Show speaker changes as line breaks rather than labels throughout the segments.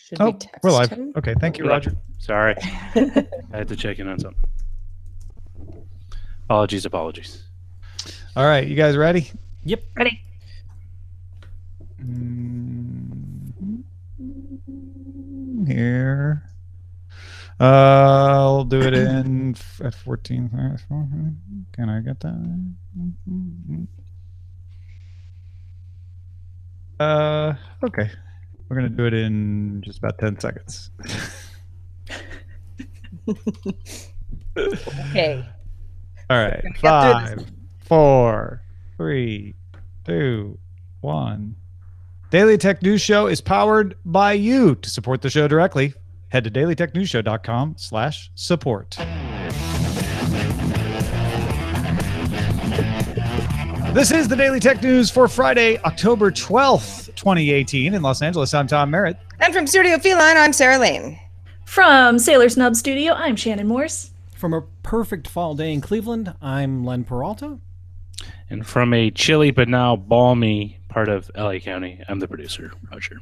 Should we text
we're live.
him?
Okay, thank you, Roger.
Sorry. I had to check in on something. Apologies.
All right, you guys ready?
Yep.
Ready.
Here. I'll do it at 14. Can I get that? Okay. We're going to do it in just about 10 seconds.
Okay.
All right. 5, 4, 3, 2, 1. Daily Tech News Show is powered by you. To support the show directly, head to dailytechnewsshow.com/support. This is the Daily Tech News for Friday, October 12th, 2018. In Los Angeles, I'm Tom Merritt.
And from Studio Feline, I'm Sarah Lane.
From Sailor Snub Studio, I'm Shannon Morse.
From a perfect fall day in Cleveland, I'm Len Peralta.
And from a chilly but now balmy part of LA County, I'm the producer, Roger.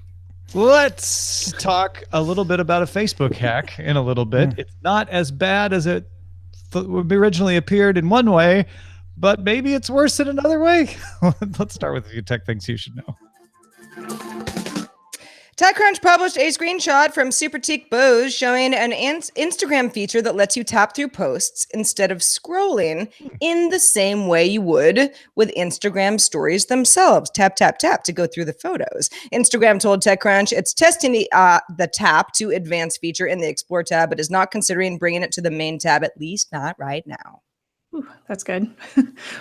Let's talk a little bit about a Facebook hack in a little bit. It's not as bad as it originally appeared in one way, but maybe it's worse in another way. Let's start with a few tech things you should know.
TechCrunch published a screenshot from Superteak Bose showing an Instagram feature that lets you tap through posts instead of scrolling in the same way you would with Instagram stories themselves. Tap, tap, tap to go through the photos. Instagram told TechCrunch it's testing the tap to advance feature in the Explore tab, but is not considering bringing it to the main tab, at least not right now.
Ooh, that's good.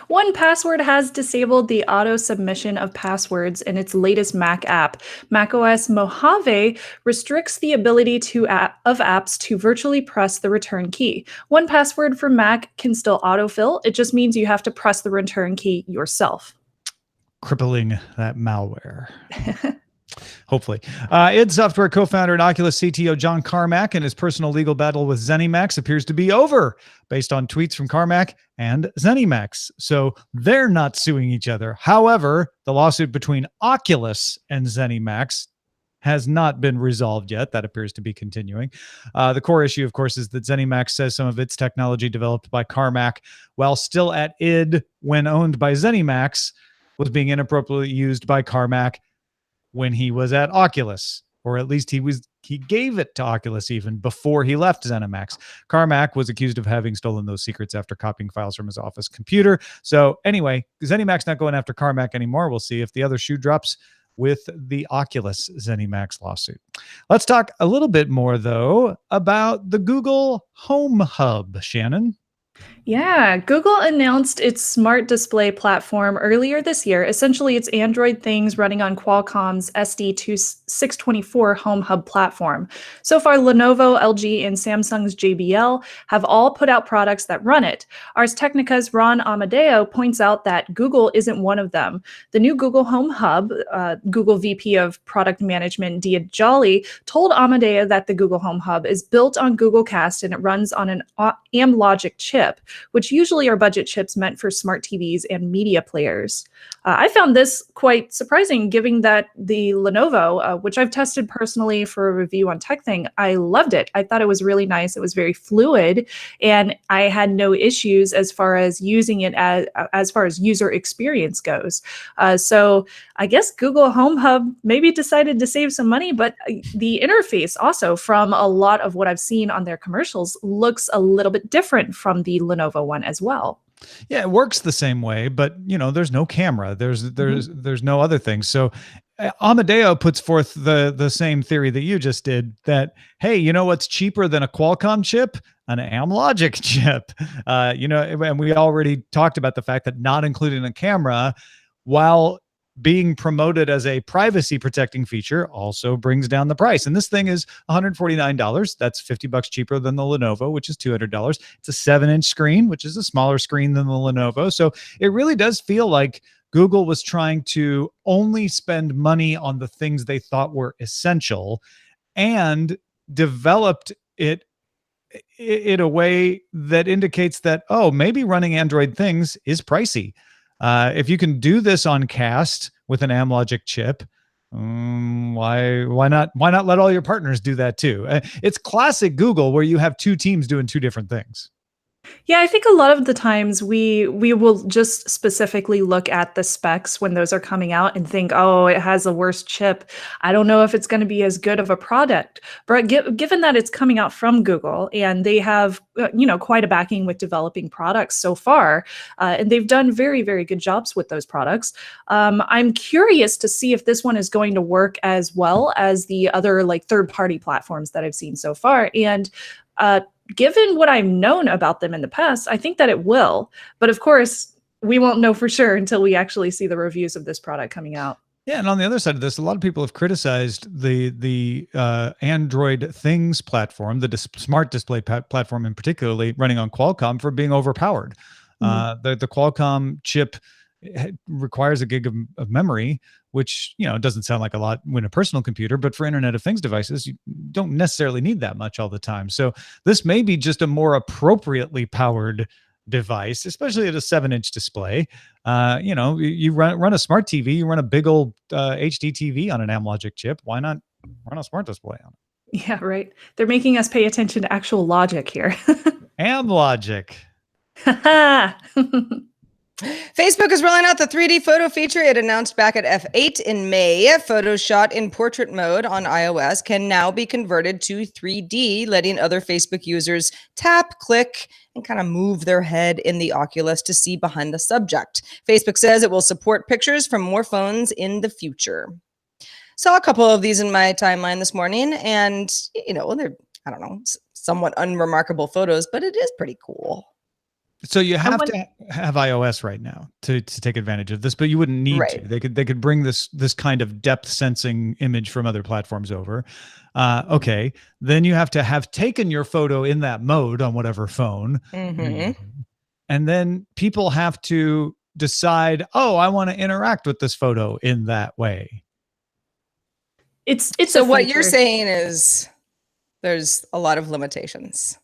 1Password has disabled the auto submission of passwords in its latest Mac app. macOS Mojave restricts the ability of apps to virtually press the return key. 1Password for Mac can still autofill. It just means you have to press the return key yourself.
Crippling that malware. Hopefully. id Software co-founder and Oculus CTO John Carmack and his personal legal battle with ZeniMax appears to be over, based on tweets from Carmack and ZeniMax. So they're not suing each other. However, the lawsuit between Oculus and ZeniMax has not been resolved yet. That appears to be continuing. The core issue, of course, is that ZeniMax says some of its technology developed by Carmack, while still at id when owned by ZeniMax, was being inappropriately used by Carmack when he was at Oculus, or at least he gave it to Oculus even before he left ZeniMax. Carmack was accused of having stolen those secrets after copying files from his office computer. So anyway, ZeniMax not going after Carmack anymore. We'll see if the other shoe drops with the Oculus ZeniMax lawsuit. Let's talk a little bit more, though, about the Google Home Hub. Shannon?
Yeah, Google announced its smart display platform earlier this year. Essentially, it's Android things running on Qualcomm's SD624 Home Hub platform. So far, Lenovo, LG, and Samsung's JBL have all put out products that run it. Ars Technica's Ron Amadeo points out that Google isn't one of them. The new Google Home Hub, Google VP of Product Management Dia Jolly, told Amadeo that the Google Home Hub is built on Google Cast and it runs on an Amlogic chip, which usually are budget chips meant for smart TVs and media players. I found this quite surprising, given that the Lenovo, which I've tested personally for a review on TechThing, I loved it. I thought it was really nice. It was very fluid, and I had no issues as far as using it as far as user experience goes. So I guess Google Home Hub maybe decided to save some money, but the interface also, from a lot of what I've seen on their commercials, looks a little bit different from the Lenovo one as well.
Yeah, it works the same way, but there's no camera. There's no other thing. So Amadeo puts forth the same theory that you just did, that, hey, you know what's cheaper than a Qualcomm chip? An Amlogic chip. And we already talked about the fact that not including a camera, while being promoted as a privacy protecting feature, also brings down the price. And this thing is $149. That's $50 cheaper than the Lenovo, which is $200. It's a 7-inch screen, which is a smaller screen than the Lenovo. So it really does feel like Google was trying to only spend money on the things they thought were essential and developed it in a way that indicates that, oh, maybe running Android things is pricey. If you can do this on Cast with an Amlogic chip, Why not let all your partners do that too? It's classic Google where you have two teams doing two different things.
Yeah, I think a lot of the times we will just specifically look at the specs when those are coming out and think, oh, it has a worse chip. I don't know if it's going to be as good of a product. But given that it's coming out from Google and they have quite a backing with developing products so far, and they've done very, very good jobs with those products. I'm curious to see if this one is going to work as well as the other like third-party platforms that I've seen so far. And given what I've known about them in the past, I think that it will. But of course, we won't know for sure until we actually see the reviews of this product coming out.
Yeah, and on the other side of this, a lot of people have criticized the Android Things platform, the smart display platform in particularly, running on Qualcomm for being overpowered. The Qualcomm chip requires a gig of memory, which doesn't sound like a lot when a personal computer, but for Internet of Things devices, you don't necessarily need that much all the time. So this may be just a more appropriately powered device, especially at a 7-inch display. You run a smart TV, you run a big old HD TV on an Amlogic chip. Why not run a smart display on it?
Yeah, right. They're making us pay attention to actual logic here.
Amlogic.
Facebook is rolling out the 3D photo feature it announced back at F8 in May. Photos shot in portrait mode on iOS can now be converted to 3D, letting other Facebook users tap, click, and kind of move their head in the Oculus to see behind the subject. Facebook says it will support pictures from more phones in the future. Saw a couple of these in my timeline this morning, and they're, I don't know, somewhat unremarkable photos, but it is pretty cool.
So you have to have iOS right now to take advantage of this, but you wouldn't need to. They could bring this kind of depth sensing image from other platforms over. Okay, then you have to have taken your photo in that mode on whatever phone, and then people have to decide, oh, I want to interact with this photo in that way.
It's
so what you're saying is there's a lot of limitations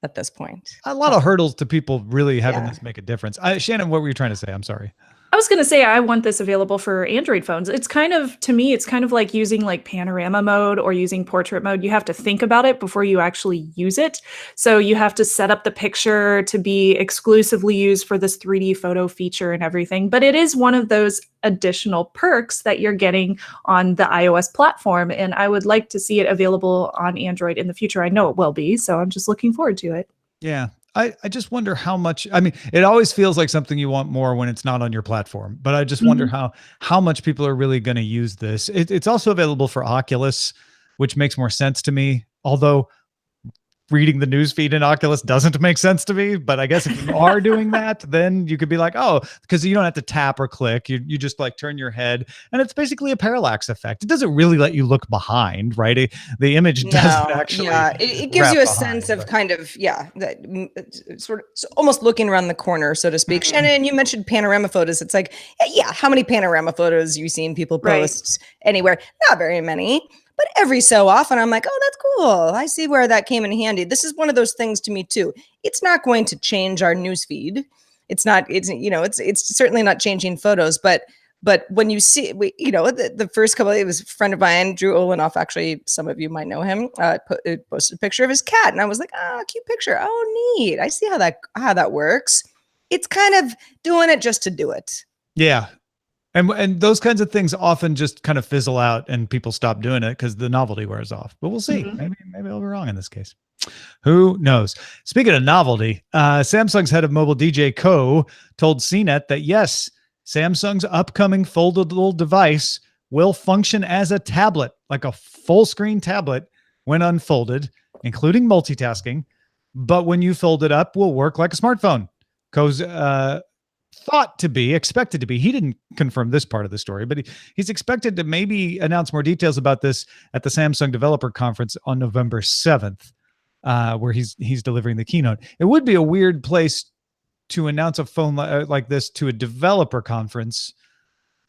at this point.
A lot of hurdles to people really having this make a difference. Shannon, what were you trying to say? I'm sorry.
I was going to say I want this available for Android phones. It's kind of, to me, it's kind of like using like panorama mode or using portrait mode. You have to think about it before you actually use it. So you have to set up the picture to be exclusively used for this 3D photo feature and everything. But it is one of those additional perks that you're getting on the iOS platform. And I would like to see it available on Android in the future. I know it will be, so I'm just looking forward to it.
Yeah. I just wonder how much, it always feels like something you want more when it's not on your platform, but I just wonder how much people are really going to use this. It's also available for Oculus, which makes more sense to me. Although reading the newsfeed in Oculus doesn't make sense to me, but I guess if you are doing that, then you could be like, oh, because you don't have to tap or click. You just like turn your head, and it's basically a parallax effect. It doesn't really let you look behind, right? The image doesn't actually.
Yeah, it gives you a sense of kind of, that sort of almost looking around the corner, so to speak. Shannon, you mentioned panorama photos. It's like, how many panorama photos you've seen people post anywhere? Not very many. But every so often, I'm like, oh, that's cool. I see where that came in handy. This is one of those things to me, too. It's not going to change our newsfeed. It's certainly not changing photos. But when you see, the first couple, it was a friend of mine, Drew Olenoff, actually, some of you might know him, posted a picture of his cat. And I was like, cute picture. Oh, neat. I see how that works. It's kind of doing it just to do it.
Yeah. And those kinds of things often just kind of fizzle out and people stop doing it because the novelty wears off. But we'll see. Maybe I'll be wrong in this case. Who knows? Speaking of novelty, Samsung's head of mobile DJ Ko told CNET that yes, Samsung's upcoming foldable device will function as a tablet, like a full screen tablet when unfolded, including multitasking. But when you fold it up, will work like a smartphone. Ko's expected to be. He didn't confirm this part of the story, but he's expected to maybe announce more details about this at the Samsung Developer Conference on November 7th, where he's delivering the keynote. It would be a weird place to announce a phone like this to a developer conference,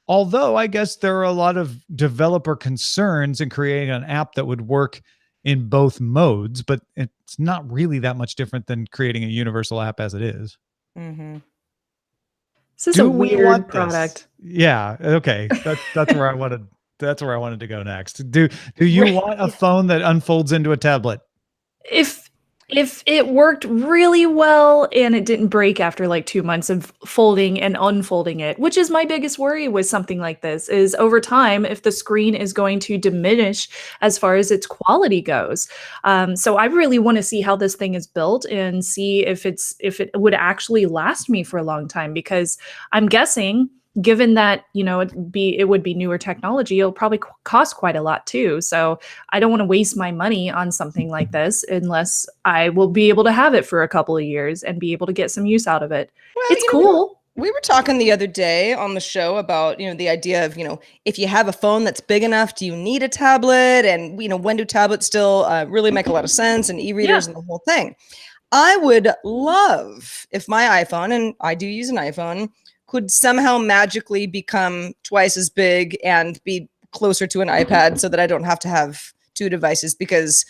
although I guess there are a lot of developer concerns in creating an app that would work in both modes, but it's not really that much different than creating a universal app as it is.
Mm-hmm.
This is a weird product.
Yeah. Okay. That's where I wanted That's where I wanted to go next. Do you want a phone that unfolds into a tablet?
If it worked really well and it didn't break after like 2 months of folding and unfolding it, which is my biggest worry with something like this, is over time, if the screen is going to diminish as far as its quality goes. So I really want to see how this thing is built and see if it would actually last me for a long time, because I'm guessing, given that, it would be newer technology, it'll probably cost quite a lot too. So I don't want to waste my money on something like this unless I will be able to have it for a couple of years and be able to get some use out of it.
Well,
It's cool.
We were talking the other day on the show about, the idea of, if you have a phone that's big enough, do you need a tablet? And, when do tablets still really make a lot of sense, and e-readers and the whole thing? I would love if my iPhone, and I do use an iPhone, could somehow magically become twice as big and be closer to an iPad so that I don't have to have two devices, because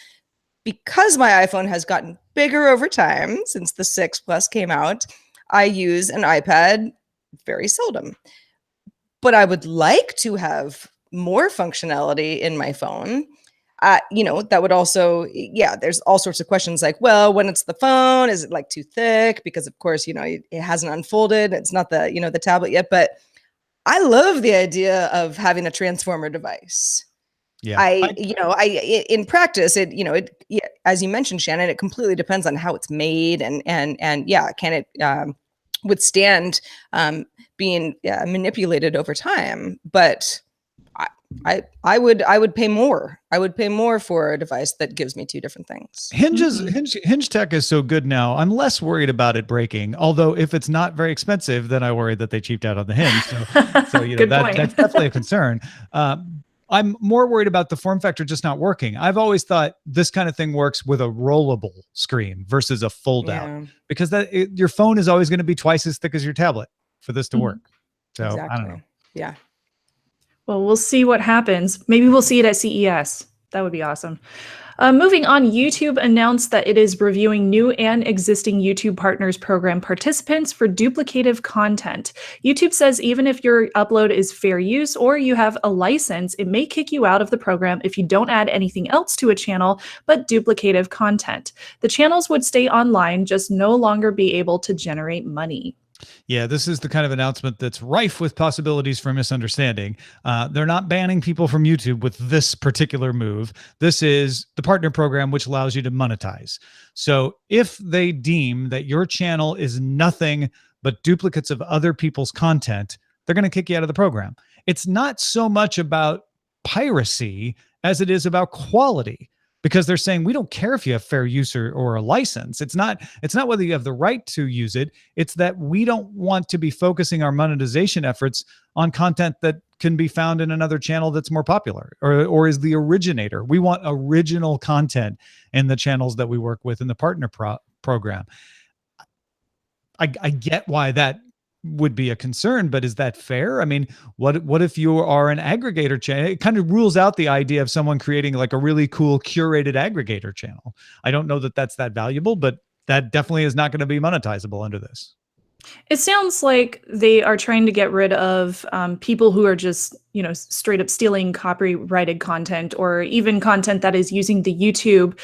my iPhone has gotten bigger over time since the 6 Plus came out. I use an iPad very seldom, but I would like to have more functionality in my phone. That would also, there's all sorts of questions like, well, when it's the phone, is it like too thick? Because of course, it hasn't unfolded. It's not the, the tablet yet, but I love the idea of having a transformer device. Yeah. In practice, as you mentioned, Shannon, it completely depends on how it's made and can it withstand being manipulated over time? But I would pay more. I would pay more for a device that gives me two different things.
Hinge tech is so good now. I'm less worried about it breaking. Although if it's not very expensive, then I worry that they cheaped out on the hinge. So that's definitely a concern. I'm more worried about the form factor just not working. I've always thought this kind of thing works with a rollable screen versus a fold out, because your phone is always going to be twice as thick as your tablet for this to work. So exactly. I don't know.
Yeah.
Well, we'll see what happens. Maybe we'll see it at CES. That would be awesome. Moving on, YouTube announced that it is reviewing new and existing YouTube Partners Program participants for duplicative content. YouTube says even if your upload is fair use or you have a license, it may kick you out of the program if you don't add anything else to a channel but duplicative content. The channels would stay online, just no longer be able to generate money.
Yeah, this is the kind of announcement that's rife with possibilities for misunderstanding. They're not banning people from YouTube with this particular move. This is the partner program, which allows you to monetize. So if they deem that your channel is nothing but duplicates of other people's content, they're going to kick you out of the program. It's not so much about piracy as it is about quality, because they're saying, we don't care if you have fair use or a license. It's not whether you have the right to use it. It's that we don't want to be focusing our monetization efforts on content that can be found in another channel that's more popular or is the originator. We want original content in the channels that we work with in the partner program. I get why that would be a concern, but is that fair? I mean, what if you are an aggregator channel? It kind of rules out the idea of someone creating like a really cool curated aggregator channel. I don't know that that's that valuable, but that definitely is not going to be monetizable under this.
It sounds like they are trying to get rid of people who are just, straight up stealing copyrighted content or even content that is using the YouTube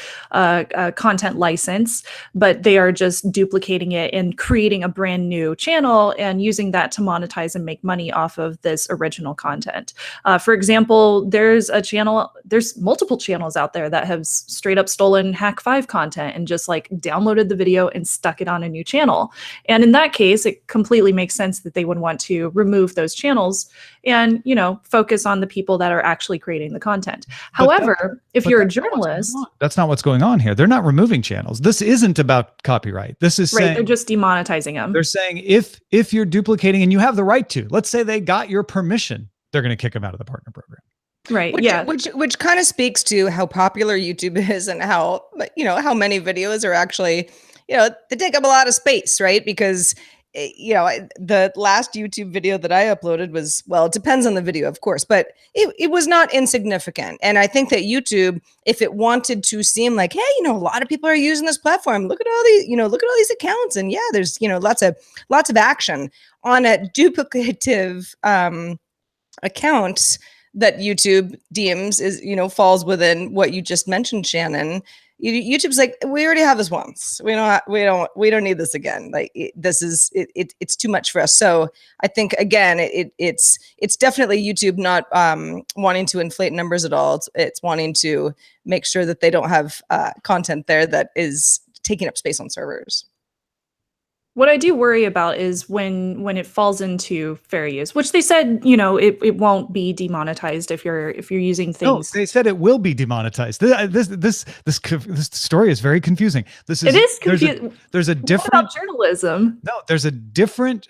content license, but they are just duplicating it and creating a brand new channel and using that to monetize and make money off of this original content. For example, there's multiple channels out there that have straight up stolen Hack 5 content and just like downloaded the video and stuck it on a new channel. And in that case, it completely makes sense that they would want to remove those channels and, focus on the people that are actually creating the content. However, if you're a journalist,
that's not what's going on here. They're not removing channels. This isn't about copyright. This is
right.
Saying,
they're just demonetizing them.
They're saying if you're duplicating and you have the right to, let's say they got your permission, they're going to kick them out of the partner program.
Right.
Which kind of speaks to how popular YouTube is and how many videos are actually, they take up a lot of space, right? Because the last YouTube video that I uploaded was, well, it depends on the video, of course, but it was not insignificant. And I think that YouTube, if it wanted to seem like, hey, a lot of people are using this platform, look at all these accounts. And yeah, there's, lots of action on a duplicative account. that YouTube deems is, falls within what you just mentioned, Shannon. YouTube's like, we already have this once. We don't need this again. Like it's too much for us. So I think again, it's definitely YouTube not wanting to inflate numbers at all. It's wanting to make sure that they don't have content there that is taking up space on servers.
What I do worry about is when it falls into fair use, which they said, it won't be demonetized if you're using things.
No, they said it will be demonetized. This story is very confusing.
It is confusing.
There's a different
what about journalism.
No, there's a different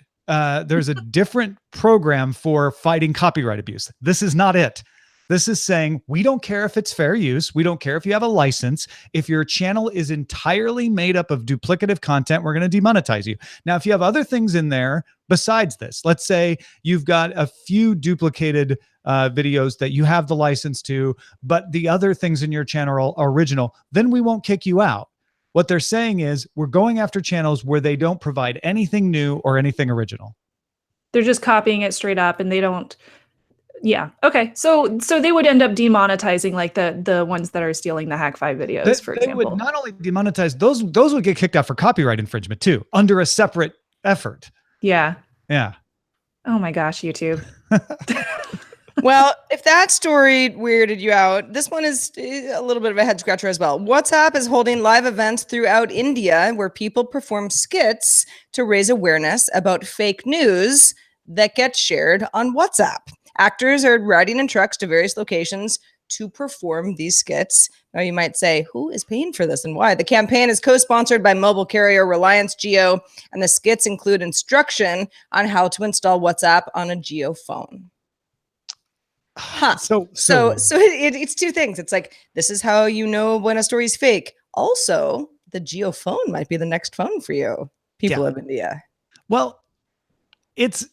program for fighting copyright abuse. This is not it. This is saying we don't care if it's fair use. We don't care if you have a license. If your channel is entirely made up of duplicative content, we're going to demonetize you. Now, if you have other things in there besides this, let's say you've got a few duplicated videos that you have the license to, but the other things in your channel are original, then we won't kick you out. What they're saying is we're going after channels where they don't provide anything new or anything original.
They're just copying it straight up and they don't. Yeah. Okay. So they would end up demonetizing like the ones that are stealing the Hack 5 videos, for example.
They would not only demonetize those would get kicked out for copyright infringement too, under a separate effort.
Yeah.
Yeah.
Oh my gosh, YouTube.
Well, if that story weirded you out, this one is a little bit of a head scratcher as well. WhatsApp is holding live events throughout India where people perform skits to raise awareness about fake news that gets shared on WhatsApp. Actors are riding in trucks to various locations to perform these skits. Now you might say, who is paying for this and why? The campaign is co-sponsored by mobile carrier Reliance Jio, and the skits include instruction on how to install WhatsApp on a Jio phone. Huh. So it's two things. It's like, this is how you know when a story's fake. Also, the Jio phone might be the next phone for you, people of India.
Well, it's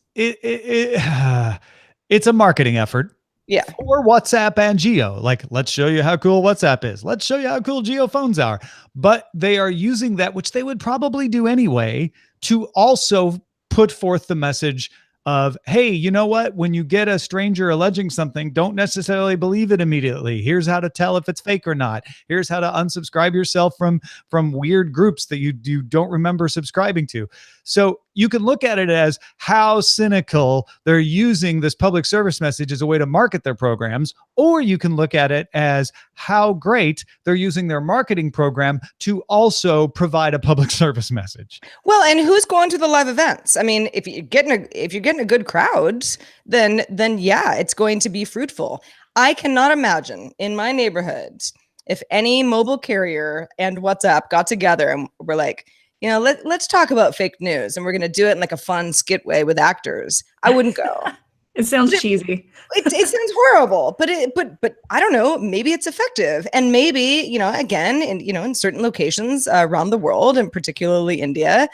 a marketing effort.
Yeah.
For WhatsApp and Jio. Like, let's show you how cool WhatsApp is. Let's show you how cool Jio phones are. But they are using that, which they would probably do anyway, to also put forth the message of, hey, you know what? When you get a stranger alleging something, don't necessarily believe it immediately. Here's how to tell if it's fake or not. Here's how to unsubscribe yourself from weird groups that you don't remember subscribing to. So you can look at it as how cynical they're using this public service message as a way to market their programs, or you can look at it as how great they're using their marketing program to also provide a public service message.
Well, and who's going to the live events? I mean, if you're getting a good crowd, then yeah, it's going to be fruitful. I cannot imagine in my neighborhood if any mobile carrier and WhatsApp got together and were like, let's talk about fake news, and we're going to do it in like a fun skit way with actors. I wouldn't go.
It sounds cheesy.
It sounds horrible, but I don't know. Maybe it's effective, and maybe again, in certain locations around the world, and particularly India,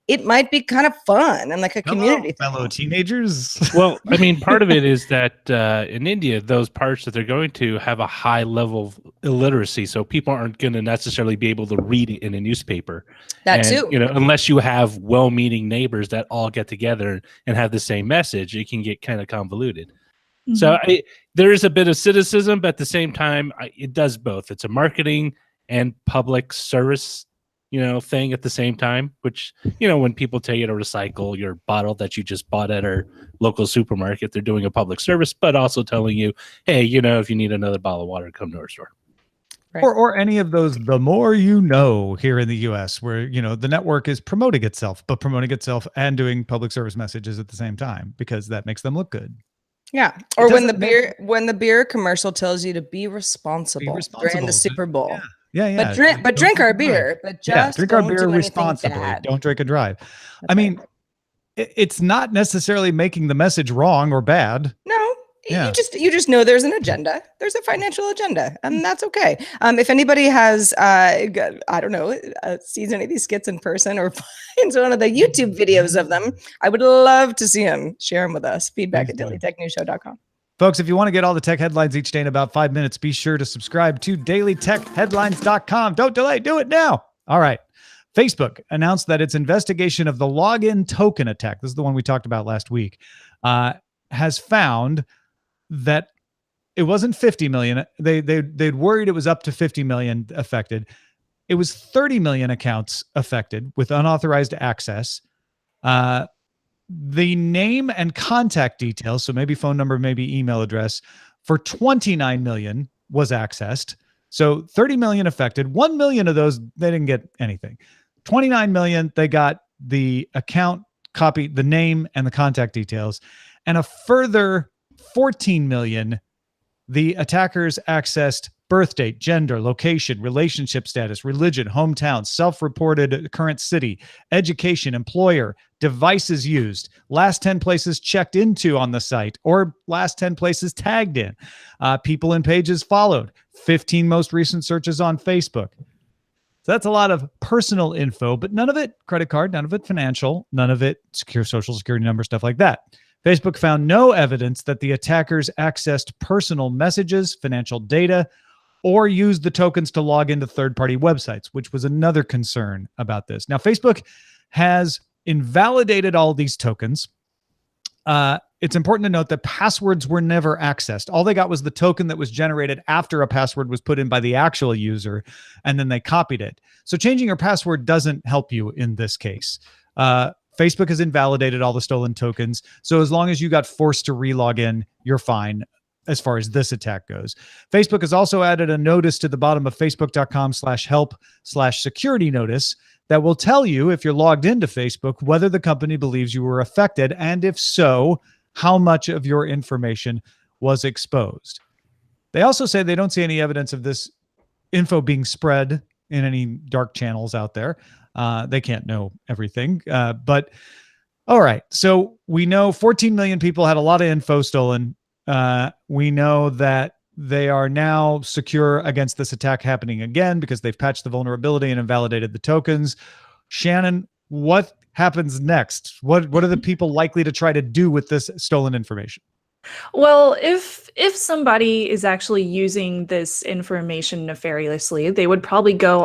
it might be kind of fun and like a community thing.
Fellow teenagers.
Well, I mean, part of it is that in India, those parts that they're going to have a high level of illiteracy, so people aren't going to necessarily be able to read it in a newspaper.
Too.
Unless you have well-meaning neighbors that all get together and have the same message, it can get kind of convoluted. Mm-hmm. So there is a bit of cynicism, but at the same time, it does both. It's a marketing and public service thing at the same time, which, when people tell you to recycle your bottle that you just bought at our local supermarket, they're doing a public service, but also telling you, hey, if you need another bottle of water, come to our store.
Right.
Or any of those, the more you know, here in the US, where, the network is promoting itself and doing public service messages at the same time, because that makes them look good.
Yeah. Or when the beer commercial tells you to be responsible during the Super Bowl.
Yeah. Yeah.
But drink our beer, but just
drink our beer responsibly. Don't drink and drive. I mean, it's not necessarily making the message wrong or bad.
No, you just know there's an agenda. There's a financial agenda, and that's okay. If anybody has, I don't know, sees any of these skits in person or finds one of the YouTube videos of them, I would love to see them. Share them with us. Feedback at dailytechnewsshow.com.
Folks, if you want to get all the tech headlines each day in about 5 minutes, be sure to subscribe to dailytechheadlines.com. Don't delay. Do it now. All right. Facebook announced that its investigation of the login token attack, this is the one we talked about last week, has found that it wasn't 50 million. They'd worried it was up to 50 million affected. It was 30 million accounts affected with unauthorized access. The name and contact details, so maybe phone number, maybe email address, for 29 million was accessed. So 30 million affected. 1 million of those, they didn't get anything. 29 million, they got the account copy, the name and the contact details. And a further 14 million, the attackers accessed birth date, gender, location, relationship status, religion, hometown, self-reported current city, education, employer, devices used, last 10 places checked into on the site, or last 10 places tagged in, people and pages followed, 15 most recent searches on Facebook. So that's a lot of personal info, but none of it credit card, none of it financial, none of it secure social security number, stuff like that. Facebook found no evidence that the attackers accessed personal messages, financial data, or used the tokens to log into third-party websites, which was another concern about this. Now, Facebook has invalidated all these tokens. It's important to note that passwords were never accessed. All they got was the token that was generated after a password was put in by the actual user, and then they copied it. So changing your password doesn't help you in this case. Facebook has invalidated all the stolen tokens. So as long as you got forced to relog in, you're fine as far as this attack goes. Facebook has also added a notice to the bottom of facebook.com/help/security notice that will tell you, if you're logged into Facebook, whether the company believes you were affected, and if so, how much of your information was exposed. They also say they don't see any evidence of this info being spread in any dark channels out there. They can't know everything, but all right. So we know 14 million people had a lot of info stolen. We know that they are now secure against this attack happening again because they've patched the vulnerability and invalidated the tokens. Shannon, what happens next? What are the people likely to try to do with this stolen information?
Well, if somebody is actually using this information nefariously, they would probably go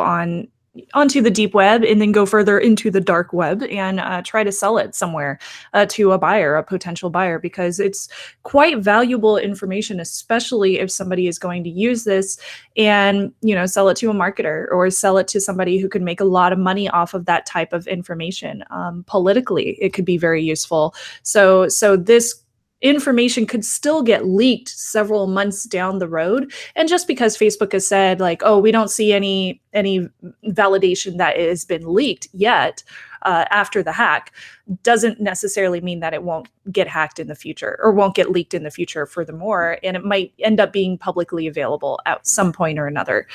onto the deep web and then go further into the dark web and try to sell it somewhere to a potential buyer, because it's quite valuable information, especially if somebody is going to use this and, sell it to a marketer or sell it to somebody who could make a lot of money off of that type of information. Politically, it could be very useful. So this information could still get leaked several months down the road. And just because Facebook has said we don't see any validation that it has been leaked yet after the hack, doesn't necessarily mean that it won't get hacked in the future or won't get leaked in the future furthermore. And it might end up being publicly available at some point or another.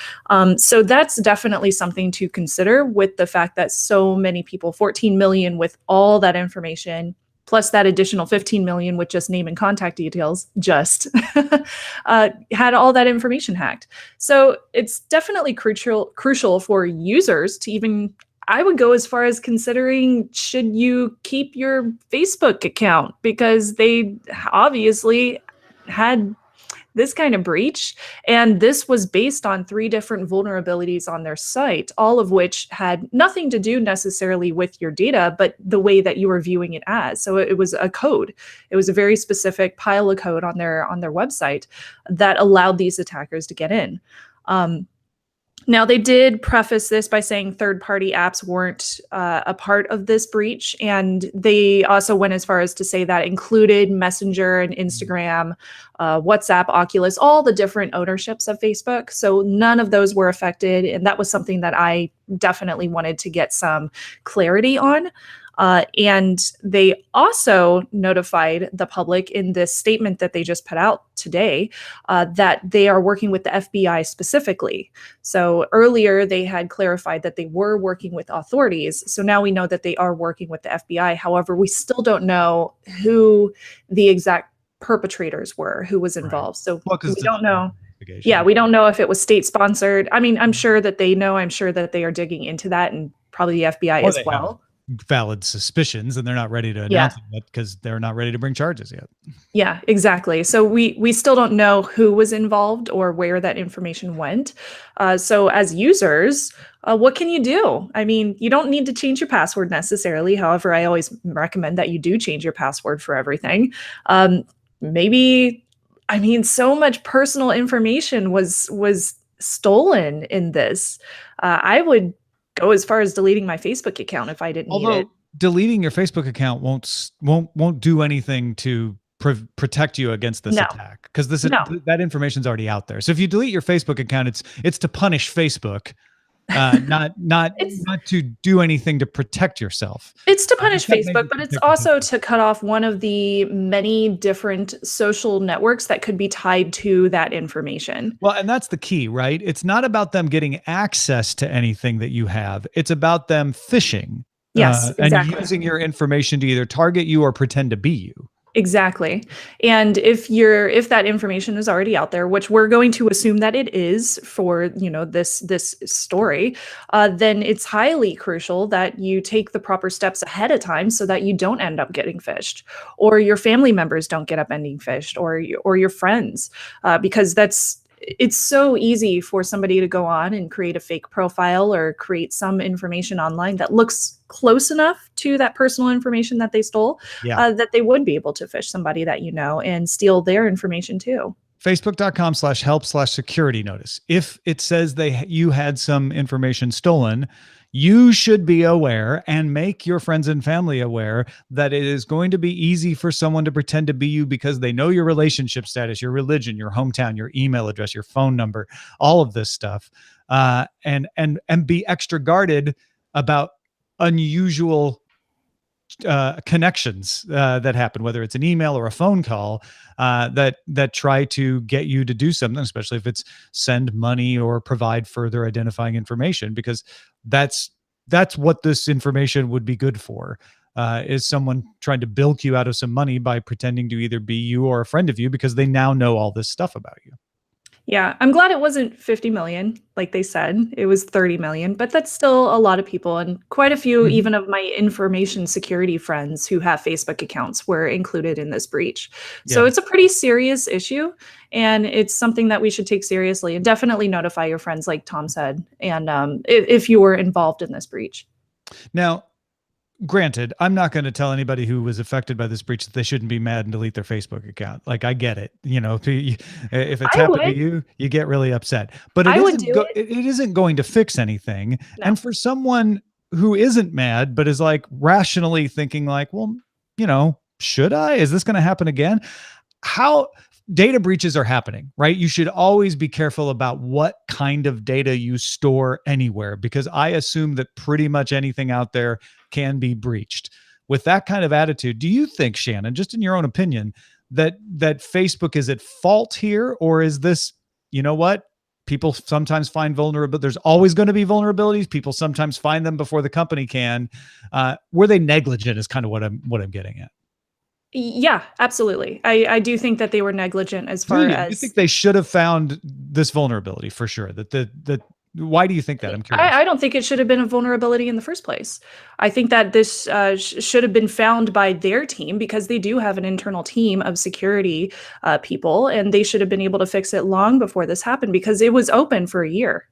So that's definitely something to consider, with the fact that so many people, 14 million with all that information, plus that additional 15 million with just name and contact details, had all that information hacked. So it's definitely crucial for users to even, I would go as far as considering, should you keep your Facebook account? Because they obviously had this kind of breach, and this was based on 3 different vulnerabilities on their site, all of which had nothing to do necessarily with your data, but the way that you were viewing it as. So it was a code. It was a very specific pile of code on their website that allowed these attackers to get in. Now, they did preface this by saying third-party apps weren't a part of this breach, and they also went as far as to say that included Messenger and Instagram, WhatsApp, Oculus, all the different ownerships of Facebook. So none of those were affected, and that was something that I definitely wanted to get some clarity on. And they also notified the public in this statement that they just put out today that they are working with the FBI specifically. So earlier they had clarified that they were working with authorities. So now we know that they are working with the FBI. However, we still don't know who the exact perpetrators were, who was involved. So we don't know. Yeah, we don't know if it was state sponsored. I mean, I'm sure that they know. I'm sure that they are digging into that, and probably the FBI as well.
Valid suspicions, and they're not ready to announce it because they're not ready to bring charges yet.
Yeah, exactly. So we still don't know who was involved or where that information went. So as users, what can you do? I mean, you don't need to change your password necessarily. However, I always recommend that you do change your password for everything. Maybe I mean, so much personal information was stolen in this. I would go as far as deleting my Facebook account if I didn't need it.
Deleting your Facebook account won't do anything to protect you against this attack, because that information's already out there. So if you delete your Facebook account, it's to punish Facebook, not to do anything to protect yourself.
It's to punish Facebook, but it's also to cut off one of the many different social networks that could be tied to that information.
Well, and that's the key, right? It's not about them getting access to anything that you have. It's about them phishing.
Yes, exactly.
And using your information to either target you or pretend to be you.
Exactly. And if that information is already out there, which we're going to assume that it is for, this story, then it's highly crucial that you take the proper steps ahead of time so that you don't end up getting phished, or your family members don't get up ending phished, or your friends, because it's so easy for somebody to go on and create a fake profile or create some information online that looks close enough to that personal information that they stole, that they would be able to phish somebody that and steal their information too.
Facebook.com/help/security notice. If it says you had some information stolen, you should be aware and make your friends and family aware that it is going to be easy for someone to pretend to be you, because they know your relationship status, your religion, your hometown, your email address, your phone number, all of this stuff, and be extra guarded about unusual connections that happen, whether it's an email or a phone call, that try to get you to do something, especially if it's send money or provide further identifying information, because that's what this information would be good for, is someone trying to bilk you out of some money by pretending to either be you or a friend of you, because they now know all this stuff about you.
Yeah, I'm glad it wasn't 50 million, like they said. It was 30 million, but that's still a lot of people. And quite a few, even of my information security friends who have Facebook accounts, were included in this breach. So it's a pretty serious issue, and it's something that we should take seriously, and definitely notify your friends, like Tom said, and if you were involved in this breach.
Now, granted, I'm not going to tell anybody who was affected by this breach that they shouldn't be mad and delete their Facebook account. Like, I get it. If it's happened to you, you get really upset. But it isn't going to fix anything. No. And for someone who isn't mad, but is like rationally thinking like, well, should I? Is this going to happen again? How data breaches are happening, right? You should always be careful about what kind of data you store anywhere, because I assume that pretty much anything out there can be breached. With that kind of attitude, do you think, Shannon, just in your own opinion, that Facebook is at fault here? Or is this, people sometimes find vulnerability. There's always going to be vulnerabilities. People sometimes find them before the company can. Were they negligent is kind of what I'm getting at.
Yeah, absolutely. I do think that they were negligent as far as.
You think they should have found this vulnerability for sure? Why do you think that? I'm curious.
I don't think it should have been a vulnerability in the first place. I think that this should have been found by their team, because they do have an internal team of security people, and they should have been able to fix it long before this happened, because it was open for a year.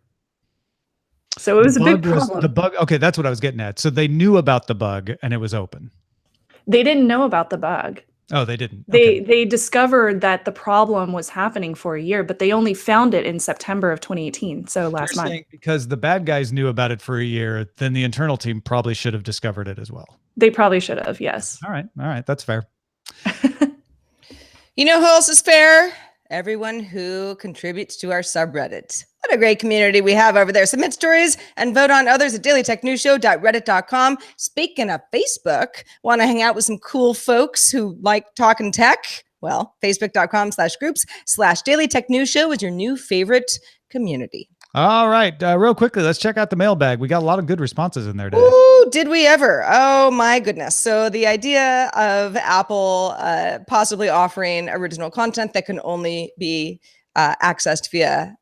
So it was a big problem.
The bug. Okay, that's what I was getting at. So they knew about the bug and it was open.
They didn't know about the bug.
Oh, they didn't.
They discovered that the problem was happening for a year, but they only found it in September of 2018. So last month.
Because the bad guys knew about it for a year, then the internal team probably should have discovered it as well.
They probably should have, yes.
All right. That's fair.
You know who else is fair? Everyone who contributes to our subreddit. What a great community we have over there. Submit stories and vote on others at dailytechnewsshow.reddit.com. Speaking of Facebook, want to hang out with some cool folks who like talking tech? Well, facebook.com/groups/dailytechnewsshow is your new favorite community.
All right. Real quickly, let's check out the mailbag. We got a lot of good responses in there today.
Ooh, did we ever? Oh, my goodness. So the idea of Apple possibly offering original content that can only be accessed via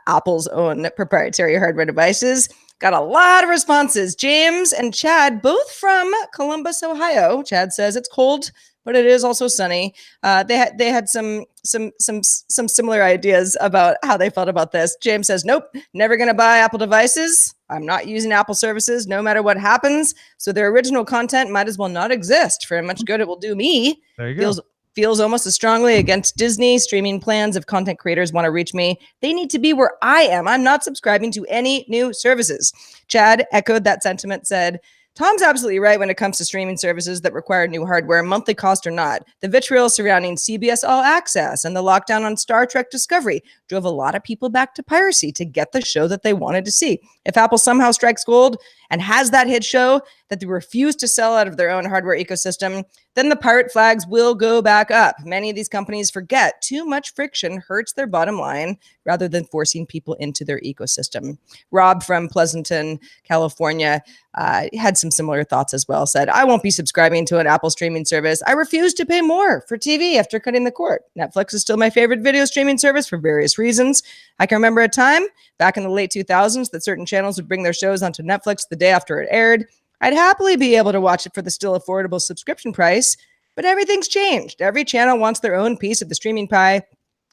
Apple's own proprietary hardware devices got a lot of responses. James and Chad, both from Columbus, Ohio. Chad says it's cold, but it is also sunny. They had some similar ideas about how they felt about this. James says, nope, never going to buy Apple devices. I'm not using Apple services no matter what happens. So their original content might as well not exist for how much good it will do me.
There you go.
feels almost as strongly against Disney streaming plans. If content creators want to reach me, they need to be where I am. I'm not subscribing to any new services. Chad echoed that sentiment, said, Tom's absolutely right when it comes to streaming services that require new hardware, monthly cost or not. The vitriol surrounding CBS All Access and the lockdown on Star Trek Discovery drove a lot of people back to piracy to get the show that they wanted to see. If Apple somehow strikes gold and has that hit show that they refuse to sell out of their own hardware ecosystem, then the pirate flags will go back up. Many of these companies forget too much friction hurts their bottom line rather than forcing people into their ecosystem. Rob from Pleasanton, California, had some similar thoughts as well. Said, I won't be subscribing to an Apple streaming service. I refuse to pay more for TV after cutting the cord. Netflix is still my favorite video streaming service for various reasons. I can remember a time back in the late 2000s that certain channels would bring their shows onto Netflix the day after it aired. I'd happily be able to watch it for the still affordable subscription price, but everything's changed. Every channel wants their own piece of the streaming pie.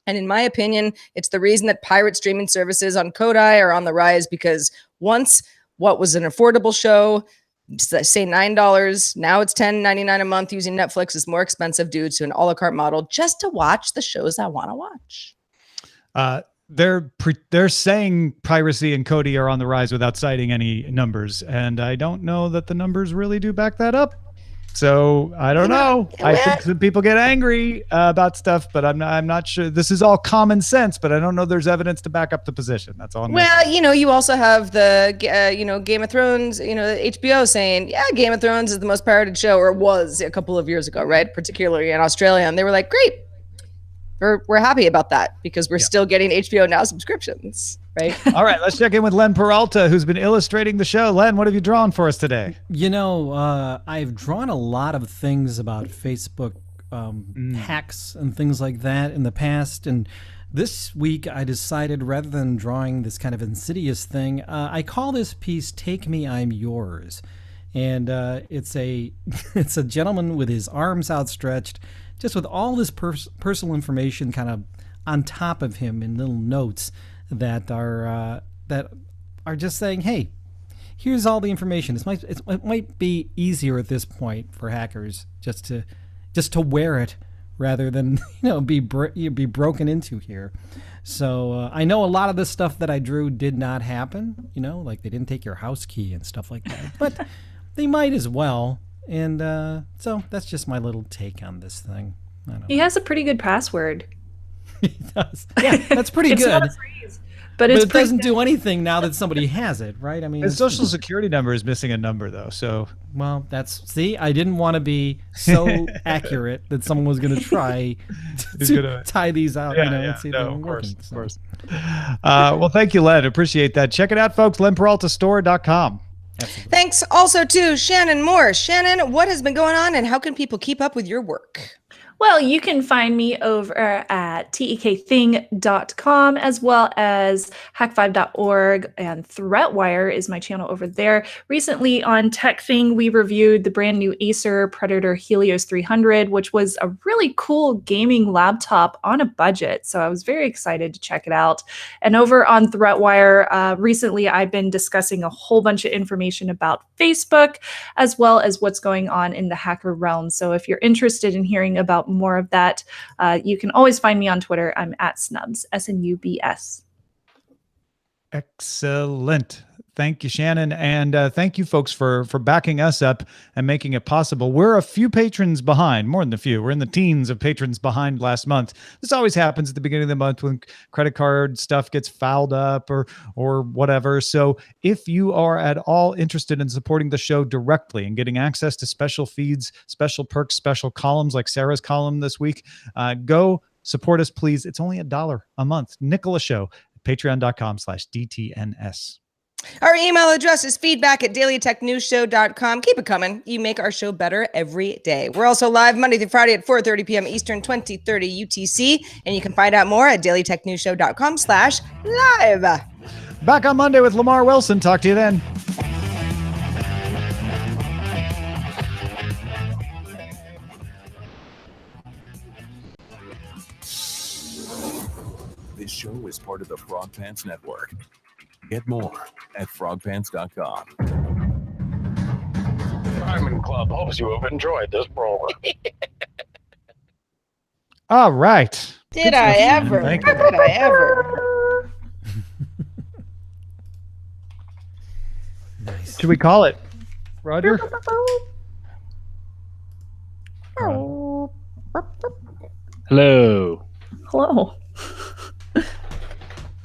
And in my opinion, it's the reason that pirate streaming services on Kodai are on the rise, because once what was an affordable show, say $9, now it's $10.99 a month. Using Netflix is more expensive due to an a la carte model just to watch the shows I want to watch.
They're saying piracy and Kodi are on the rise without citing any numbers, and I don't know that the numbers really do back that up. So I don't know. I think that people get angry about stuff, but I'm not sure. This is all common sense, but I don't know there's evidence to back up the position. That's all.
You also have the Game of Thrones, HBO saying, yeah, Game of Thrones is the most pirated show, or was a couple of years ago, right? Particularly in Australia, and they were like, great. We're happy about that because we're still getting HBO Now subscriptions, right?
All right, let's check in with Len Peralta, who's been illustrating the show. Len, what have you drawn for us today?
I've drawn a lot of things about Facebook hacks and things like that in the past, and this week I decided, rather than drawing this kind of insidious thing, I call this piece "Take Me, I'm Yours," and it's a gentleman with his arms outstretched, just with all this personal information kind of on top of him in little notes that are just saying, hey, here's all the information. It might be easier at this point for hackers just to wear it rather than be broken into here. So I know a lot of this stuff that I drew did not happen, like they didn't take your house key and stuff like that, but they might as well. And so that's just my little take on this thing.
He has a pretty good password.
He does. Yeah, that's pretty
It's
good.
not a phrase, but it
doesn't do anything now that somebody has it, right? I mean,
his social security number is missing a number, though. So,
well, I didn't want to be so accurate that someone was going to try to tie these out. And see if
of course,
working,
of course. Well, thank you, Len. Appreciate that. Check it out, folks. LenPeraltaStore.com.
Absolutely.
Thanks also to Shannon Morse. Shannon, what has been going on and how can people keep up with your work?
Well, you can find me over at tekthing.com, as well as hack5.org, and ThreatWire is my channel over there. Recently on TechThing, we reviewed the brand new Acer Predator Helios 300, which was a really cool gaming laptop on a budget. So I was very excited to check it out. And over on ThreatWire, recently I've been discussing a whole bunch of information about Facebook, as well as what's going on in the hacker realm. So if you're interested in hearing about more of that, you can always find me on Twitter. I'm at Snubs, SNUBS.
Excellent. Thank you, Shannon. And thank you, folks, for backing us up and making it possible. We're a few patrons behind, more than a few. We're in the teens of patrons behind last month. This always happens at the beginning of the month when credit card stuff gets fouled up or whatever. So if you are at all interested in supporting the show directly and getting access to special feeds, special perks, special columns like Sarah's column this week, go support us, please. It's only $1 a month. Nickel a show. Patreon.com/DTNS.
Our email address is feedback@dailytechnewsshow.com. Keep it coming. You make our show better every day. We're also live Monday through Friday at 4:30 p.m. Eastern, 2030 UTC. And you can find out more at dailytechnewsshow.com/live.
Back on Monday with Lamarr Wilson. Talk to you then.
This show is part of the Frog Pants Network. Get more at frogpants.com.
Diamond Club hopes you have enjoyed this program.
All right.
Did I ever?
Thank you.
Did I ever?
Nice.
Should we call it, Roger?
Hello.
Hello.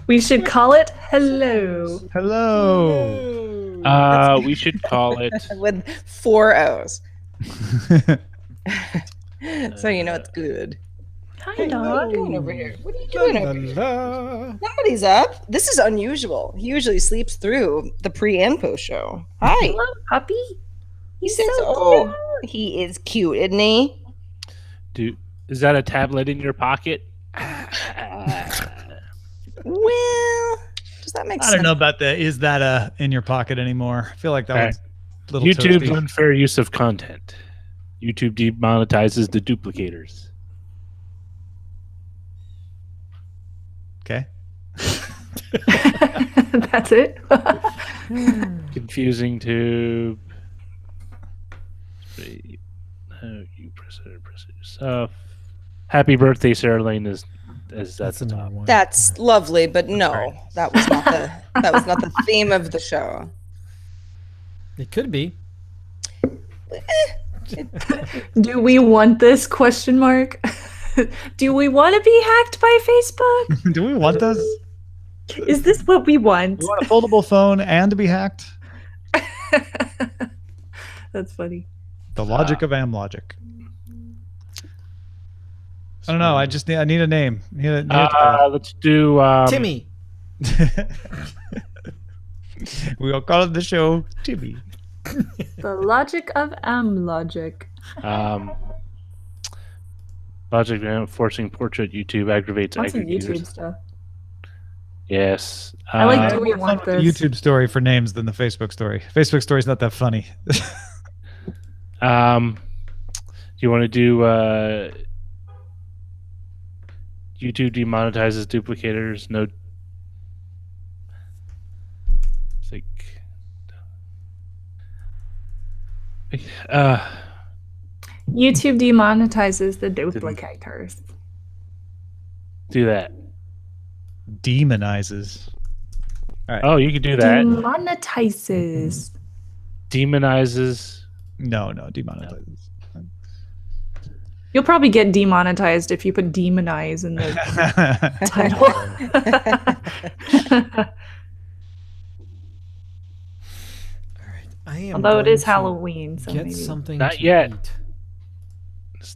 We should call it hello.
Hello.
We should call it.
With 4 O's. So you know it's good.
Hi,
What are
dog.
you doing over here? What are you doing over here? Somebody's up. This is unusual. He usually sleeps through the pre and post show. Hi.
Hello, puppy.
He seems he is cute, isn't he?
Dude, is that a tablet in your pocket?
Well, does that make
I
sense?
don't know about the is that in your pocket anymore. I feel like that was a little
YouTube's
toasty.
unfair use of content. YouTube demonetizes the duplicators.
Okay.
That's it.
Confusing to. You press it yourself. Happy birthday, Sarah Lane is
That's
at the
another
top.
one.
That's lovely, but no,
Right.
that was not the theme of the show.
It could be.
Do we want this? Question mark. Do we want to be hacked by Facebook?
Do we want this?
Is this what we want?
You want a foldable phone and to be hacked?
That's funny.
The logic of Amlogic. I don't know. I need a name. Need a title.
Let's do
Timmy.
We'll call it the show Timmy.
The logic of Amlogic.
Logic forcing portrait YouTube aggravates
Lots of
aggregators.
YouTube stuff.
Yes.
I like
Do
Do we want
the
this?
YouTube story for names than the Facebook story. Facebook story's not that funny.
Do you want to do YouTube demonetizes duplicators? No. It's like.
YouTube demonetizes the duplicators.
Do that.
Demonizes.
Oh, you could do that.
Demonetizes.
Demonizes.
No, demonetizes.
You'll probably get demonetized if you put demonize in the title.
All right. I am
Although it
going
is
to
Halloween, so
Get
maybe.
something
Not
to
yet.
eat.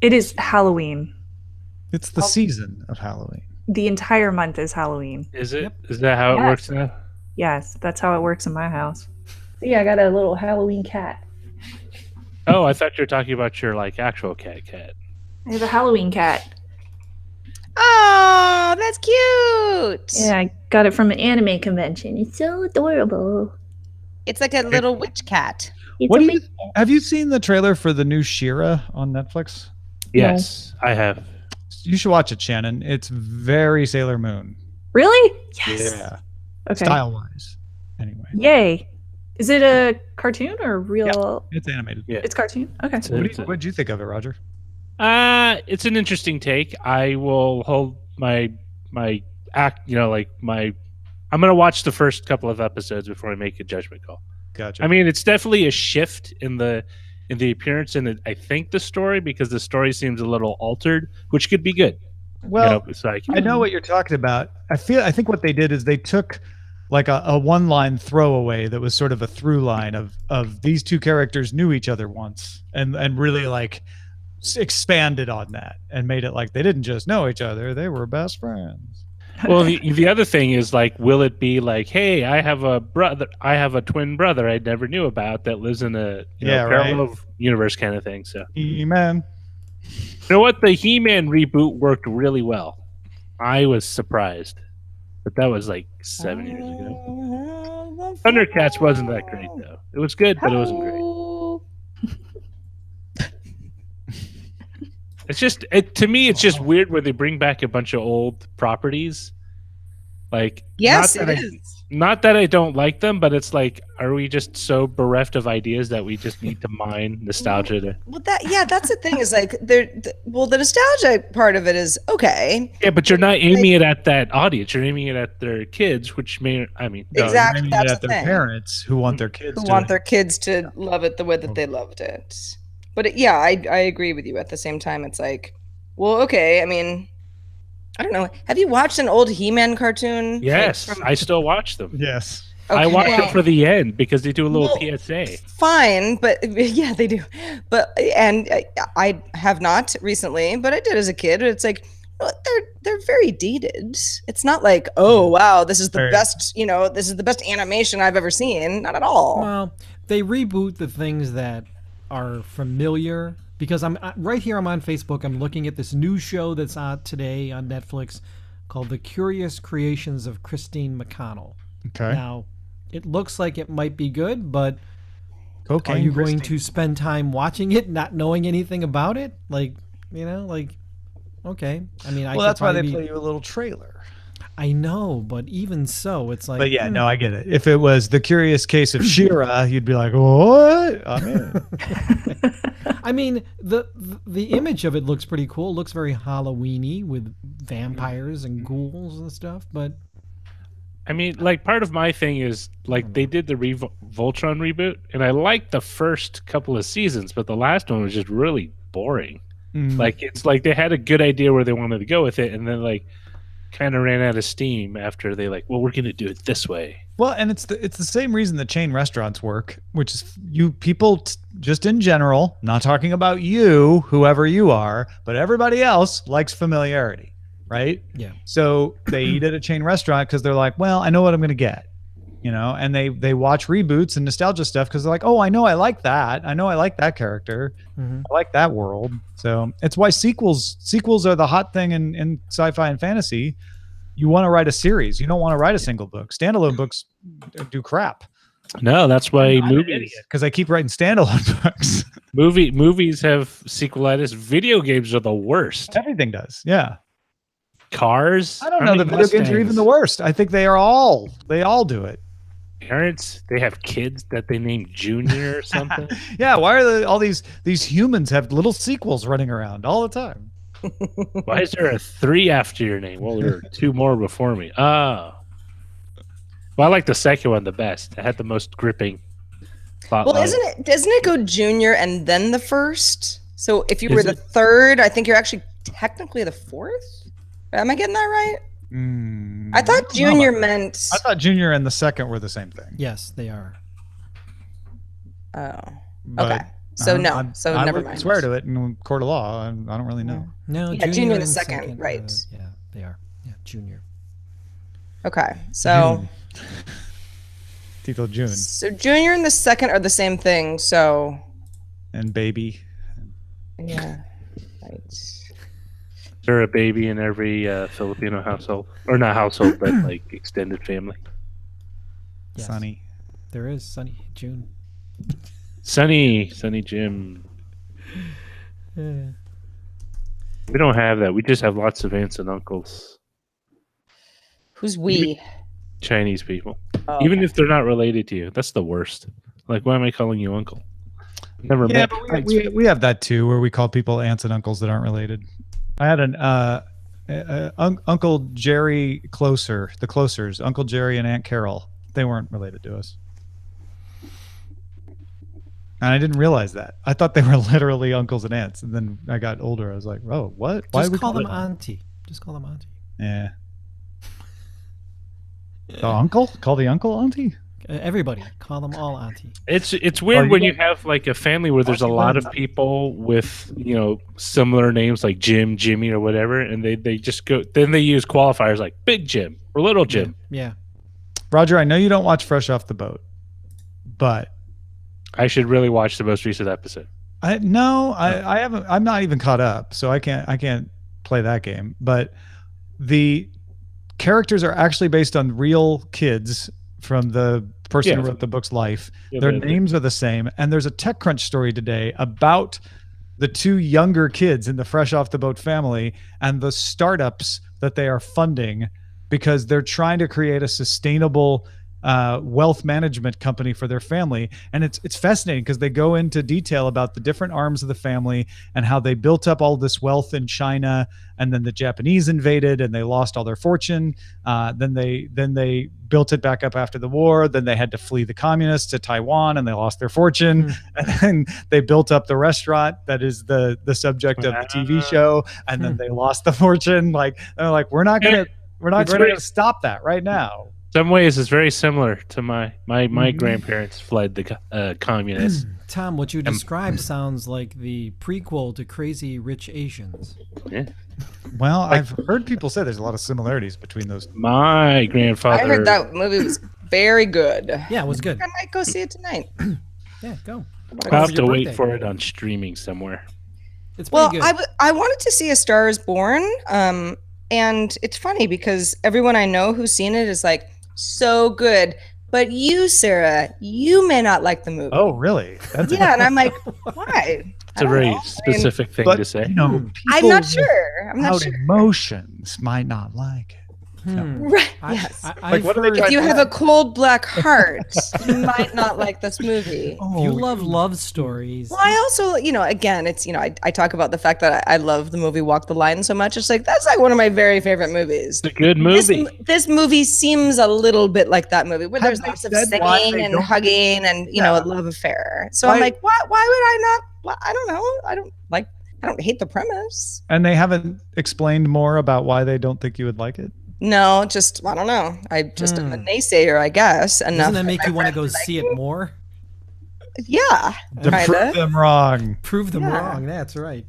It is Halloween.
It's the season of Halloween.
The entire month is Halloween.
Is it? Is that how it
Yes.
works now?
Yes, that's how it works in my house. See, I got a little Halloween cat.
Oh, I thought you were talking about your like actual cat.
I have a Halloween cat.
Oh, that's cute.
Yeah, I got it from an anime convention. It's so adorable.
It's like a little witch cat.
It's
What do you
amazing.
have you seen the trailer for the new She-Ra on Netflix?
Yes, I have.
You should watch it, Shannon. It's very Sailor Moon.
Really? Yes.
Yeah.
Okay.
Style wise. Anyway.
Yay. Is it a cartoon or real?
It's animated.
Yeah.
It's cartoon. Okay.
What did you think of it, Roger?
It's an interesting take. I will hold my act. I'm gonna watch the first couple of episodes before I make a judgment call.
Gotcha.
I mean, it's definitely a shift in the appearance and I think the story, because the story seems a little altered, which could be good.
well,
It's like
I know what you're talking about. I think what they did is they took like a one-line throwaway that was sort of a through line of these two characters knew each other once and really like expanded on that and made it like they didn't just know each other, they were best friends.
well, the other thing is like, will it be like, hey, I have a twin brother I never knew about that lives in a parallel universe kind of thing. So
He-Man.
you know what, the He-Man reboot worked really well. I was surprised, but that was like 7 years ago. Thundercats wasn't that great though. It was good, but it wasn't great. It's just to me, it's just weird where they bring back a bunch of old properties. Like
Yes,
not
it
that
is.
Not that I don't like them, but it's like, are we just so bereft of ideas that we just need to mine nostalgia to?
Well, that's the thing is like the nostalgia part of it is okay.
Yeah, but you're not aiming it at that audience. You're aiming it at their kids, which may, I mean,
No,
Exactly,
you're aiming
that's
it at
the
their
thing.
parents who want their kids
Who
to
want their kids to love it the way that they loved it. But yeah, I agree with you. At the same time, it's like, well, okay. I mean, I don't know. Have you watched an old He-Man cartoon?
yes,
Like,
I still watch them.
Yes.
I
Okay.
watch it for the end because they do a little
Well,
PSA.
Fine, but yeah, they do. But and I have not recently, but I did as a kid. It's like they're very dated. It's not like, oh wow, this is the
Very.
best. This is the best animation I've ever seen. Not at all.
Well, they reboot the things that are familiar because right here. I'm on Facebook. I'm looking at this new show that's out today on Netflix called The Curious Creations of Christine McConnell.
Okay.
Now, it looks like it might be good, but
Cocaine
are you going
Christine.
to spend time watching it, not knowing anything about it? Okay. I mean,
Well, that's why they play you a little trailer.
I know, but even so, it's like.
But yeah, no, I get it. If it was The Curious Case of Shira, you'd be like, what? I'm in.
I mean, the image of it looks pretty cool. It looks very Halloween-y with vampires and ghouls and stuff, but.
I mean, like, part of my thing is, like, they did the Voltron reboot, and I liked the first couple of seasons, but the last one was just really boring. Like, it's like they had a good idea where they wanted to go with it, and then, like, kind of ran out of steam after they, like, well, we're going to do it this way.
Well, and it's the same reason the chain restaurants work, which is you people just in general, not talking about you, whoever you are, but everybody else likes familiarity, right?
Yeah.
So they eat at a chain restaurant because they're like, well, I know what I'm going to get, and they watch reboots and nostalgia stuff because they're like, oh, I know I like that. I know I like that character.
Mm-hmm.
I like that world. So it's why sequels are the hot thing in sci-fi and fantasy. You want to write a series. You don't want to write a single book. Standalone books do crap.
No, that's why movies,
Because I keep writing standalone books.
movies have sequelitis. Video games are the worst.
Everything does. Yeah.
Cars.
I don't know. The video games are even the worst. I think they all do it.
Parents, they have kids that they name Junior or something.
Yeah. Why are all these humans have little sequels running around all the time?
Why is there a 3 after your name? Well, there are 2 more before me. Oh. Well, I like the second one the best. It had the most gripping plot
Well,
line.
doesn't it go junior and then the first? So if you were
Is
the
it?
third, I think you're actually technically the fourth. Am I getting that right? I thought
don't know
junior
about that.
meant.
I thought Junior and the second were the same thing.
Yes, they are.
Oh,
But
okay. So
I-
no.
I-
So
I
never
would
mind.
swear to it in court of law. I don't really know.
No,
Yeah, Junior and the
and
second, right.
yeah, they are. Yeah, Junior.
Okay. So
Tito June
junior and the second are the same thing. So
and Baby.
yeah. Right.
Is there a baby in every Filipino household? Or not household, but like extended family?
Yes.
Sunny.
There is Sunny June.
Sunny Jim.
Yeah.
We don't have that. We just have lots of aunts and uncles.
Who's we?
Chinese people.
Oh,
Even
okay.
if they're not related to you. That's the worst. Like, why am I calling you uncle? Never
Yeah,
met.
but we have that too, where we call people aunts and uncles that aren't related. I had an Uncle Jerry Closer, the Closers, Uncle Jerry and Aunt Carol. They weren't related to us. And I didn't realize that. I thought they were literally uncles and aunts. And then I got older. I was like, oh, what? Why
Just
we
call them
it?
auntie. Just call them auntie.
Yeah. The uncle? Call the uncle auntie?
Everybody, call them all auntie.
It's weird
you
when
don't-
you have like a family where there's a
you
lot
don't-
of people with, similar names like Jim, Jimmy, or whatever, and they just go. Then they use qualifiers like Big Jim or Little Jim.
Yeah.
Roger, I know you don't watch Fresh Off the Boat, but
I should really watch the most recent episode.
I haven't. I'm not even caught up, so I can't play that game. But the characters are actually based on real kids from the person who
Yeah.
wrote the book's life.
Yeah,
Their
but-
names are the same, and there's a TechCrunch story today about the 2 younger kids in the Fresh Off the Boat family and the startups that they are funding because they're trying to create a sustainable wealth management company for their family. And it's fascinating because they go into detail about the different arms of the family and how they built up all this wealth in China, and then the Japanese invaded and they lost all their fortune. Then they built it back up after the war. Then they had to flee the communists to Taiwan and they lost their fortune. And then they built up the restaurant that is the subject of the TV show, and then they lost the fortune. Like they're like, we're not gonna stop that right now.
Some ways it's very similar to my grandparents fled the communists.
Tom, what you described sounds like the prequel to Crazy Rich Asians.
Yeah.
Well, I've heard people say there's a lot of similarities between those.
My grandfather.
I heard that movie was very good.
Yeah, it was good.
I might go see it tonight.
Yeah, go.
I'll have to wait for it on streaming somewhere.
It's pretty
Well,
good.
I wanted to see A Star Is Born, and it's funny because everyone I know who's seen it is like, so good. But you, Sarah, you may not like the movie.
Oh, really? That's
Yeah, and I'm like, why?
It's a very specific thing to say.
You know,
I'm not sure. I'm not
without
sure.
emotions might not like it.
Right. Yes.
Like, what are they
If you have a cold black heart, you might not like this movie.
If you love love stories.
Well, I also, again, it's, I talk about the fact that I love the movie Walk the Line so much. It's like, that's like one of my very favorite movies.
It's a good movie.
This movie seems a little bit like that movie where there's
Have
lots of
they said why
singing
they
and
don't-
hugging and, a love affair. So I'm like, why would I not? I don't know. I don't hate the premise.
And they haven't explained more about why they don't think you would like it?
No, just, I don't know. I just am a naysayer, I guess.
Doesn't that make you want to go see it more?
Yeah.
To
Kinda.
prove them wrong.
Prove them
Yeah.
wrong. That's right.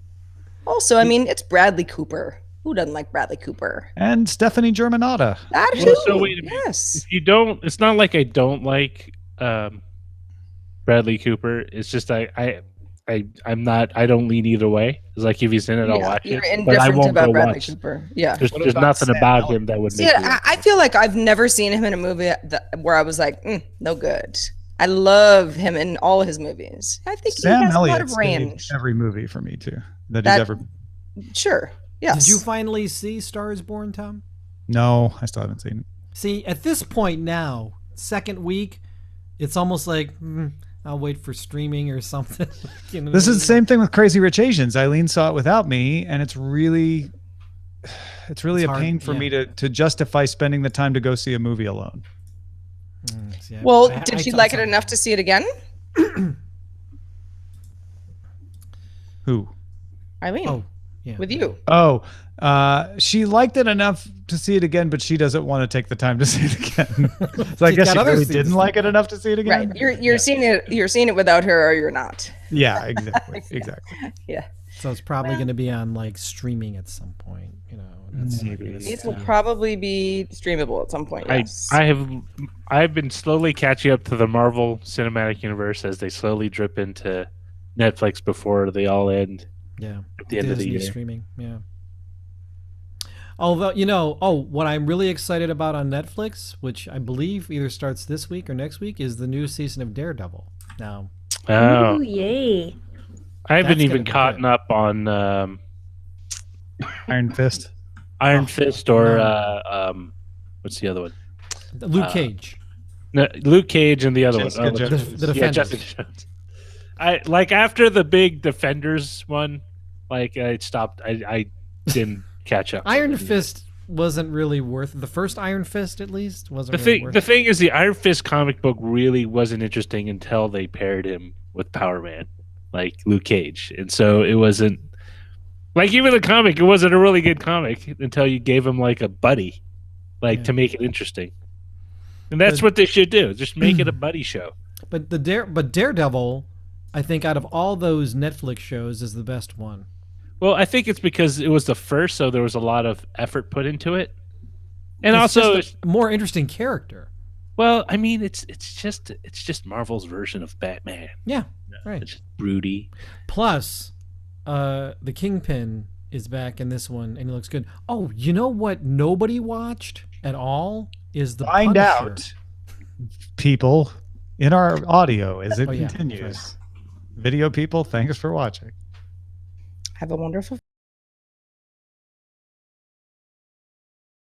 Also, I mean, it's Bradley Cooper. Who doesn't like Bradley Cooper?
And Stephanie Germanotta.
That
Well,
too.
so wait a minute.
Yes.
If you don't, it's not like I don't like Bradley Cooper. It's just I'm not. I don't lean either way. It's like if he's in it, I'll watch
You're
it. But I
indifferent
won't
about
go
Bradley
watch.
Cooper. Yeah.
There's
about
nothing
Sam
about
Elliott?
him that would
See,
make me.
I feel like I've never seen him in a movie where I was like, no good. I love him in all of his movies. I think
Sam
he has a lot
Elliott
of
saved
range.
every movie for me, too, that
That-
he's ever...
Sure. Yes.
Did you finally see Star Is Born, Tom?
No, I still haven't seen it.
See, at this point now, second week, it's almost like I'll wait for streaming or something.
This is the same thing with Crazy Rich Asians. Eileen saw it without me, and it's really
It's
a
hard,
pain for
yeah.
me to justify spending the time to go see a movie alone.
Well, did she like it enough to see it again?
Who?
Eileen.
Oh, yeah.
With you.
Oh, she liked it enough to see it again, but she doesn't want to take the time to see it again. So I
She's
guess
got
she
other
really
things
didn't
to
like it enough to see it again.
Right. You're seeing it without her or you're not.
Yeah, exactly. Exactly.
Yeah.
So it's probably going to be on like streaming at some point. That's
Maybe.
It will probably be streamable at some point. Yes.
I've been slowly catching up to the Marvel Cinematic Universe as they slowly drip into Netflix before they all end
yeah.
at the end of the
Disney
year.
streaming. Yeah. Although what I'm really excited about on Netflix, which I believe either starts this week or next week, is the new season of Daredevil. Now,
Oh,
Ooh, yay.
I haven't
That's
even
gonna be
caught
good.
up on
Iron Fist.
Iron Fist or
no.
what's the other one?
Luke Cage,
No, Luke Cage and the other
Jessica
one.
Jones.
the
Yeah,
Defenders.
Jessica Jones. I like after the big Defenders one, like I stopped. I didn't catch up.
Iron Fist wasn't really worth the first Iron Fist, at least wasn't.
The
really
thing,
worth
the
it.
thing is, the Iron Fist comic book really wasn't interesting until they paired him with Power Man, like Luke Cage, and so it wasn't like even the comic. It wasn't a really good comic until you gave him like a buddy, like
Yeah.
to make it interesting. And that's
But-
what they should do. Just make it a buddy show.
But Daredevil, I think out of all those Netflix shows, is the best one.
Well, I think it's because it was the first, so there was a lot of effort put into it, and
It's
also,
just a more interesting character.
well, I mean, it's just Marvel's version of Batman.
Yeah, right.
It's just broody.
Plus, the Kingpin is back in this one, and he looks good. Oh, you know what? Nobody watched at all is the
Find
Punisher.
out, people, in our audio as it
Oh, yeah,
continues.
that's
Video people, thanks for watching.
Have a wonderful